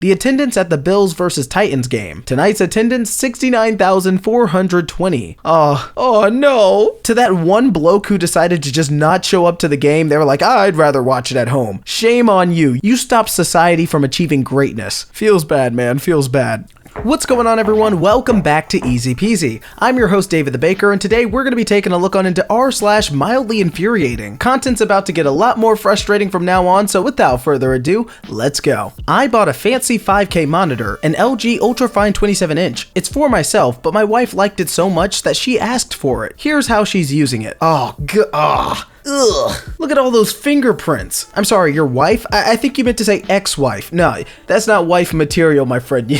The attendance at the Bills vs. Titans game. Tonight's attendance, 69,420. Oh no. To that one bloke who decided to just not show up to the game, they were like, I'd rather watch it at home. Shame on you. You stopped society from achieving greatness. Feels bad, man. Feels bad. What's going on, everyone? Welcome back to Easy Peasy. I'm your host, David the Baker, and today we're going to be taking a look on into r/mildly infuriating. Content's about to get a lot more frustrating from now on, so without further ado, let's go. I bought a fancy 5K monitor, an LG ultrafine 27-inch. It's for myself, but my wife liked it so much that she asked for it. Here's how she's using it. Ugh. Look at all those fingerprints. I'm sorry, your wife? I think you meant to say ex-wife. No, that's not wife material, my friend.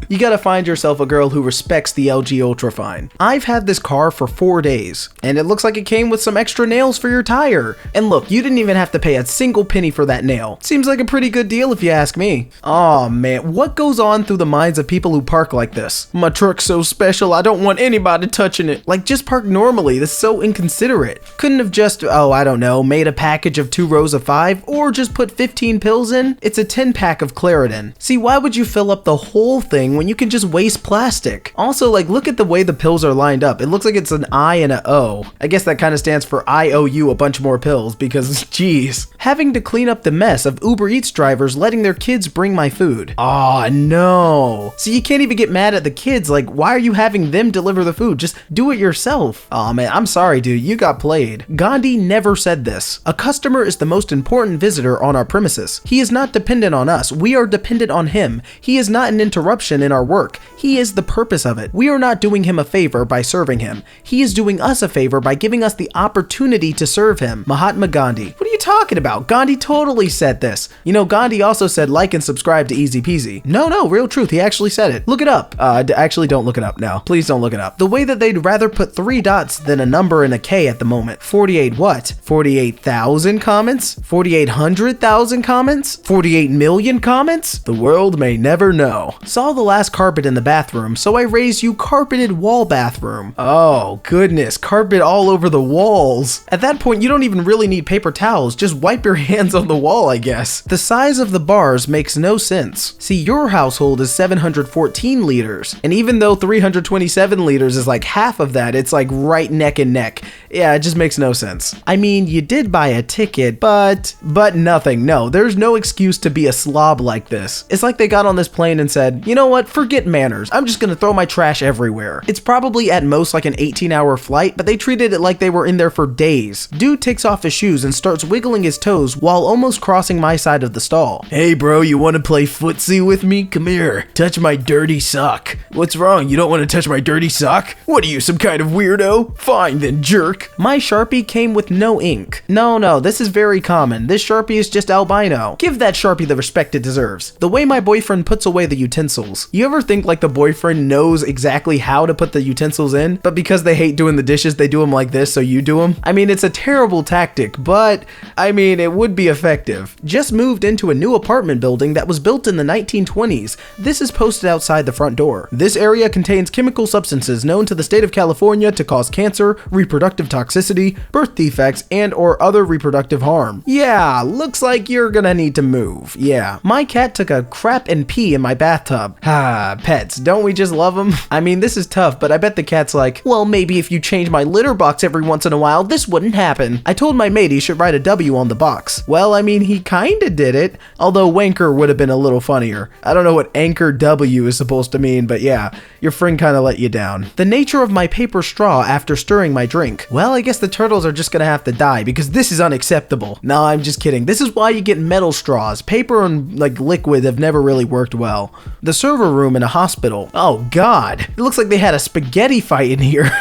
You gotta find yourself a girl who respects the LG Ultrafine. I've had this car for 4 days, and it looks like it came with some extra nails for your tire. And look, you didn't even have to pay a single penny for that nail. Seems like a pretty good deal if you ask me. Oh man, what goes on through the minds of people who park like this? My truck's so special, I don't want anybody touching it. Like, just park normally, this is so inconsiderate. Couldn't have just, I don't know, made a package of 2 rows of 5, or just put 15 pills in? It's a 10-pack of Claritin. See, why would you fill up the whole thing when you can just waste plastic? Also, like, look at the way the pills are lined up. It looks like it's an I and a O. I guess that kind of stands for I owe you a bunch more pills because, geez. Having to clean up the mess of Uber Eats drivers letting their kids bring my food. Oh no. So you can't even get mad at the kids. Like, why are you having them deliver the food? Just do it yourself. Oh man, I'm sorry dude, you got played. Gandhi never said this. A customer is the most important visitor on our premises. He is not dependent on us. We are dependent on him. He is not an interruption in our work. He is the purpose of it. We are not doing him a favor by serving him. He is doing us a favor by giving us the opportunity to serve him. Mahatma Gandhi. What are you talking about? Gandhi totally said this. You know, Gandhi also said like and subscribe to Easy Peasy. No, real truth. He actually said it. Look it up. Actually, don't look it up now. Please don't look it up. The way that they'd rather put 3 dots than a number and a K at the moment. 48 what? 48,000 comments? 4,800,000 comments? 48 million comments? The world may never know. Saw the last carpet in the bathroom, so I raised you carpeted wall bathroom. Oh goodness, carpet all over the walls. At that point, you don't even really need paper towels, just wipe your hands on the wall, I guess. The size of the bars makes no sense. See, your household is 714 liters, and even though 327 liters is like half of that, it's like right neck and neck. Yeah, it just makes no sense. I mean, you did buy a ticket, but nothing. No, there's no excuse to be a slob like this. It's like they got on this plane and said, you know what, forget manners. I'm just gonna throw my trash everywhere. It's probably at most like an 18-hour flight, but they treated it like they were in there for days. Dude takes off his shoes and starts wiggling his toes while almost crossing my side of the stall. Hey bro, you wanna play footsie with me? Come here, touch my dirty sock. What's wrong? You don't wanna touch my dirty sock? What are you, some kind of weirdo? Fine then, jerk. My Sharpie came with no ink. No, this is very common. This Sharpie is just albino. Give that Sharpie the respect it deserves. The way my boyfriend puts away the utensils. You ever think like the boyfriend knows exactly how to put the utensils in, but because they hate doing the dishes, they do them like this, so you do them? I mean, it's a terrible tactic, but I mean, it would be effective. Just moved into a new apartment building that was built in the 1920s. This is posted outside the front door. This area contains chemical substances known to the state of California to cause cancer, reproductive toxicity, birth defects, and or other reproductive harm. Yeah, looks like you're gonna need to move. Yeah. My cat took a crap and pee in my bathtub. Pets, don't we just love them? I mean, this is tough, but I bet the cat's like, well, maybe if you change my litter box every once in a while, this wouldn't happen. I told my mate he should write a W on the box. Well, I mean, he kinda did it, although wanker would have been a little funnier. I don't know what anchor W is supposed to mean, but yeah, your friend kinda let you down. The nature of my paper straw after stirring my drink. Well, I guess the turtles are just gonna have to die because this is unacceptable. No, I'm just kidding. This is why you get metal straws. Paper and like liquid have never really worked well. The server room in a hospital. Oh God, it looks like they had a spaghetti fight in here.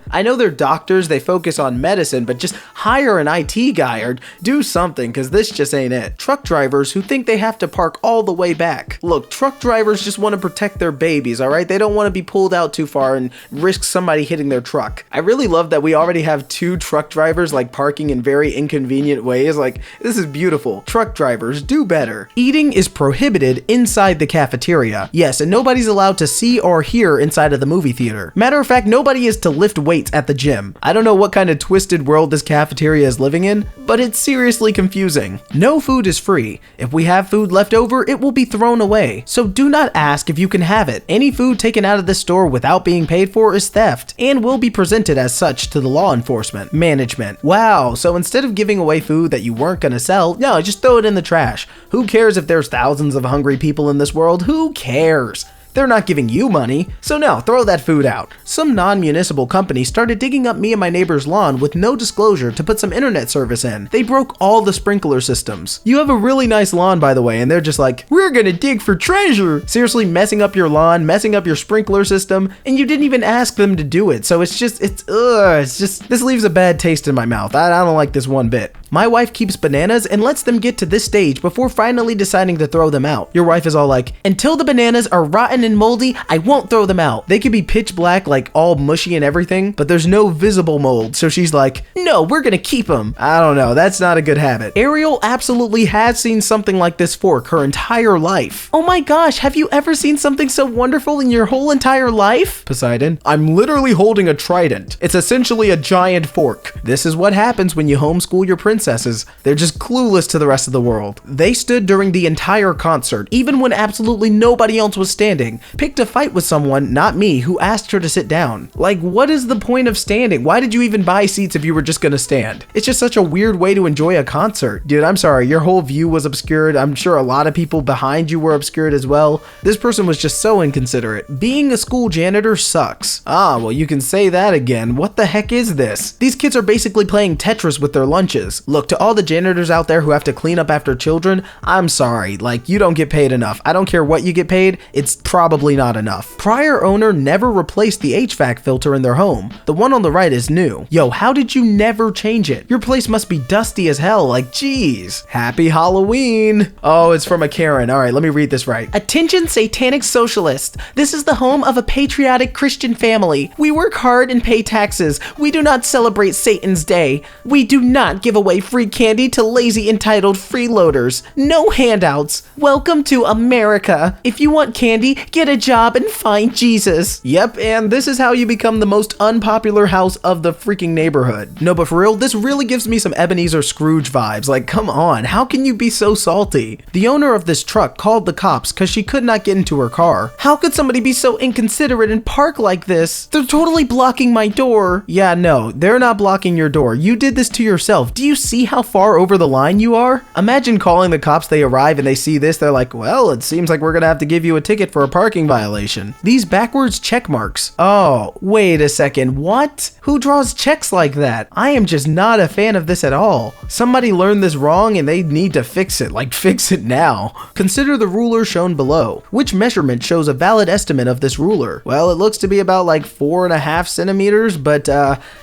I know they're doctors, they focus on medicine, but just hire an IT guy or do something, because this just ain't it. Truck drivers who think they have to park all the way back. Look, truck drivers just want to protect their babies, alright? They don't want to be pulled out too far and risk somebody hitting their truck. I really love that we already have 2 truck drivers like parking in very inconvenient ways. Like, this is beautiful. Truck drivers, do better. Eating is prohibited inside the cafeteria. Yes, and nobody's allowed to see or hear inside of the movie theater. Matter of fact, nobody is to lift weights weights at the gym. I don't know what kind of twisted world this cafeteria is living in, but it's seriously confusing. No food is free. If we have food left over, it will be thrown away. So do not ask if you can have it. Any food taken out of this store without being paid for is theft and will be presented as such to the law enforcement management. Wow, so instead of giving away food that you weren't gonna sell, no, just throw it in the trash. Who cares if there's thousands of hungry people in this world? Who cares? They're not giving you money, so no, throw that food out. Some non-municipal company started digging up me and my neighbor's lawn with no disclosure to put some internet service in. They broke all the sprinkler systems. You have a really nice lawn, by the way, and they're just like, we're gonna dig for treasure. Seriously, messing up your lawn, messing up your sprinkler system, and you didn't even ask them to do it. So it's just, this leaves a bad taste in my mouth. I don't like this one bit. My wife keeps bananas and lets them get to this stage before finally deciding to throw them out. Your wife is all like, until the bananas are rotten and moldy, I won't throw them out. They could be pitch black, like all mushy and everything, but there's no visible mold. So she's like, no, we're gonna keep them. I don't know, that's not a good habit. Ariel absolutely has seen something like this fork her entire life. Oh my gosh, have you ever seen something so wonderful in your whole entire life? Poseidon, I'm literally holding a trident. It's essentially a giant fork. This is what happens when you homeschool your princesses. They're just clueless to the rest of the world. They stood during the entire concert, even when absolutely nobody else was standing, picked a fight with someone, not me, who asked her to sit down. Like, what is the point of standing? Why did you even buy seats if you were just gonna stand? It's just such a weird way to enjoy a concert. Dude, I'm sorry, your whole view was obscured. I'm sure a lot of people behind you were obscured as well. This person was just so inconsiderate. Being a school janitor sucks. Ah, well, you can say that again. What the heck is this? These kids are basically playing Tetris with their lunches. Look, to all the janitors out there who have to clean up after children, I'm sorry, like, you don't get paid enough. I don't care what you get paid, it's probably not enough. Prior owner never replaced the HVAC filter in their home. The one on the right is new. Yo, how did you never change it? Your place must be dusty as hell, like, geez. Happy Halloween. Oh, it's from a Karen. All right, let me read this right. Attention satanic socialist. This is the home of a patriotic Christian family. We work hard and pay taxes. We do not celebrate Satan's Day. We do not give away free candy to lazy entitled freeloaders. No handouts. Welcome to America. If you want candy, get a job and find Jesus. Yep, and this is how you become the most unpopular house of the freaking neighborhood. No, but for real, this really gives me some Ebenezer Scrooge vibes. Like, come on, how can you be so salty? The owner of this truck called the cops because she could not get into her car. How could somebody be so inconsiderate and park like this? They're totally blocking my door. Yeah, no, they're not blocking your door. You did this to yourself. Do you see how far over the line you are? Imagine calling the cops, they arrive and they see this, they're like, well, it seems like we're gonna have to give you a ticket for a parking violation. These backwards check marks. Oh, wait a second, what? Who draws checks like that? I am just not a fan of this at all. Somebody learned this wrong and they need to fix it, like fix it now. Consider the ruler shown below. Which measurement shows a valid estimate of this ruler? Well, it looks to be about like 4.5 centimeters, but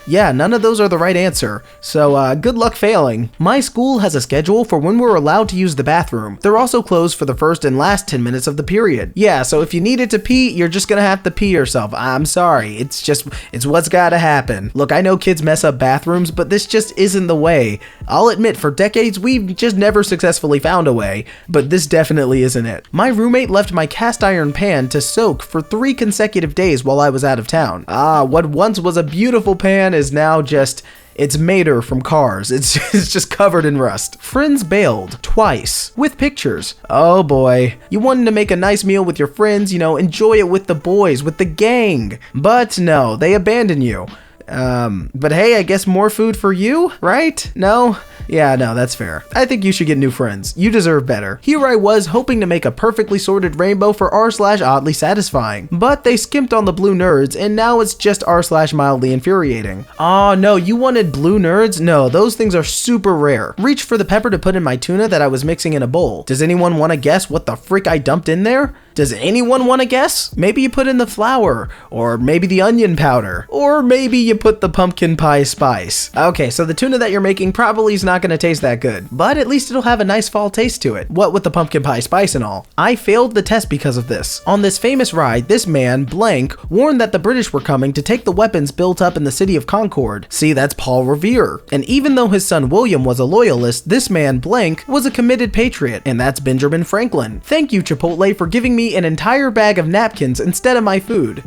yeah, none of those are the right answer. So good luck failing. My school has a schedule for when we're allowed to use the bathroom. They're also closed for the first and last 10 minutes of the period. Yeah, so if you needed to pee, you're just gonna have to pee yourself. I'm sorry, it's what's gotta happen. Look, I know kids mess up bathrooms, but this just isn't the way. I'll admit, for decades, we've just never successfully found a way, but this definitely isn't it. My roommate left my cast iron pan to soak for 3 consecutive days while I was out of town. What once was a beautiful pan is now just, it's Mater from Cars. It's just covered in rust. Friends bailed twice with pictures. Oh boy. You wanted to make a nice meal with your friends, you know, enjoy it with the boys, with the gang. But no, they abandon you. But hey, I guess more food for you, right? No? Yeah, no, that's fair. I think you should get new friends. You deserve better. Here I was hoping to make a perfectly sorted rainbow for r/oddly satisfying, but they skimped on the blue nerds and now it's just r/mildly infuriating. Oh no, you wanted blue nerds? No, those things are super rare. Reach for the pepper to put in my tuna that I was mixing in a bowl. Does anyone want to guess what the frick I dumped in there? Does anyone want to guess? Maybe you put in the flour, or maybe the onion powder, or maybe you put the pumpkin pie spice. Okay, so the tuna that you're making probably is not going to taste that good, but at least it'll have a nice fall taste to it. What with the pumpkin pie spice and all. I failed the test because of this. On this famous ride, this man, blank, warned that the British were coming to take the weapons built up in the city of Concord. See, that's Paul Revere. And even though his son William was a loyalist, this man, blank, was a committed patriot, and that's Benjamin Franklin. Thank you, Chipotle, for giving me an entire bag of napkins instead of my food.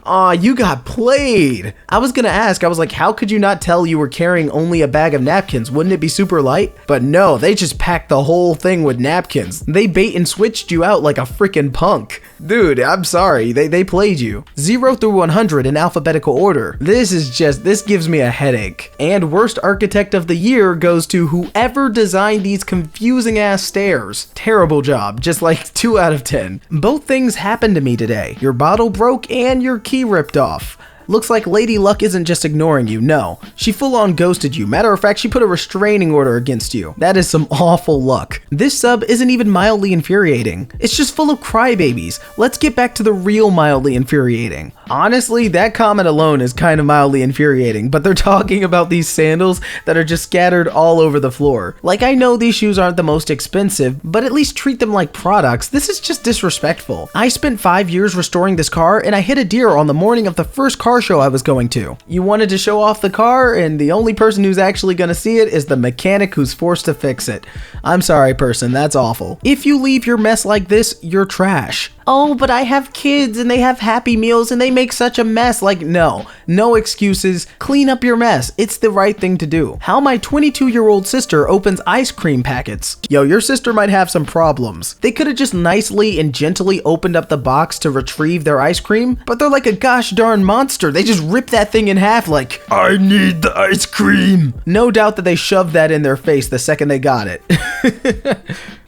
Aw, you got played. I was gonna ask, I was like, how could you not tell you were carrying only a bag of napkins? Wouldn't it be super light? But no, they just packed the whole thing with napkins. They bait and switched you out like a freaking punk. Dude, I'm sorry, they played you. 0 through 100 in alphabetical order. This gives me a headache. And worst architect of the year goes to whoever designed these confusing ass stairs. Terrible job, just like 2 out of 10. Both things happened to me today. Your bottle broke and your key ripped off. Looks like Lady Luck isn't just ignoring you, no. She full-on ghosted you. Matter of fact, she put a restraining order against you. That is some awful luck. This sub isn't even mildly infuriating. It's just full of crybabies. Let's get back to the real mildly infuriating. Honestly, that comment alone is kind of mildly infuriating, but they're talking about these sandals that are just scattered all over the floor. Like, I know these shoes aren't the most expensive, but at least treat them like products. This is just disrespectful. I spent 5 years restoring this car, and I hit a deer on the morning of the first car show I was going to. You wanted to show off the car, and the only person who's actually gonna see it is the mechanic who's forced to fix it. I'm sorry, person, that's awful. If you leave your mess like this, you're trash. Oh, but I have kids and they have Happy Meals and they make such a mess. Like, no excuses. Clean up your mess. It's the right thing to do. How my 22-year-old sister opens ice cream packets. Yo, your sister might have some problems. They could have just nicely and gently opened up the box to retrieve their ice cream, but they're like a gosh darn monster. They just rip that thing in half like, I need the ice cream. No doubt that they shoved that in their face the second they got it.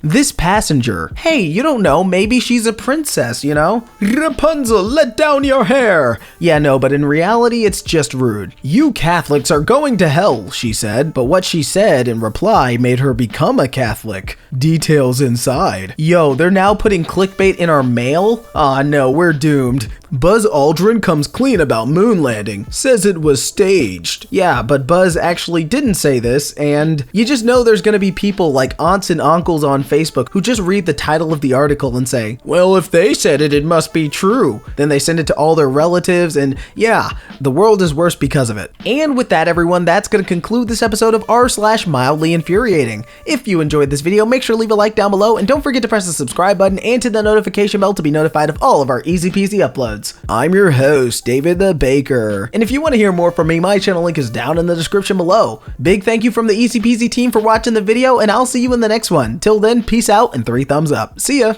This passenger, hey, you don't know, maybe she's a princess, you know? Rapunzel, let down your hair. Yeah, no, but in reality, it's just rude. You Catholics are going to hell, she said, but what she said in reply made her become a Catholic. Details inside. Yo, they're now putting clickbait in our mail? Aw, no, we're doomed. Buzz Aldrin comes clean about moon landing, says it was staged. Yeah, but Buzz actually didn't say this, and you just know there's gonna be people like aunts and uncles on Facebook who just read the title of the article and say, well, if they said it, it must be true. Then they send it to all their relatives, and yeah, the world is worse because of it. And with that, everyone, that's gonna conclude this episode of r/mildly infuriating. If you enjoyed this video, make sure to leave a like down below, and don't forget to press the subscribe button and hit the notification bell to be notified of all of our easy peasy uploads. I'm your host, David the Baker. And if you want to hear more from me, my channel link is down in the description below. Big thank you from the Easy Peasy team for watching the video, and I'll see you in the next one. Till then, peace out and 3 thumbs up. See ya!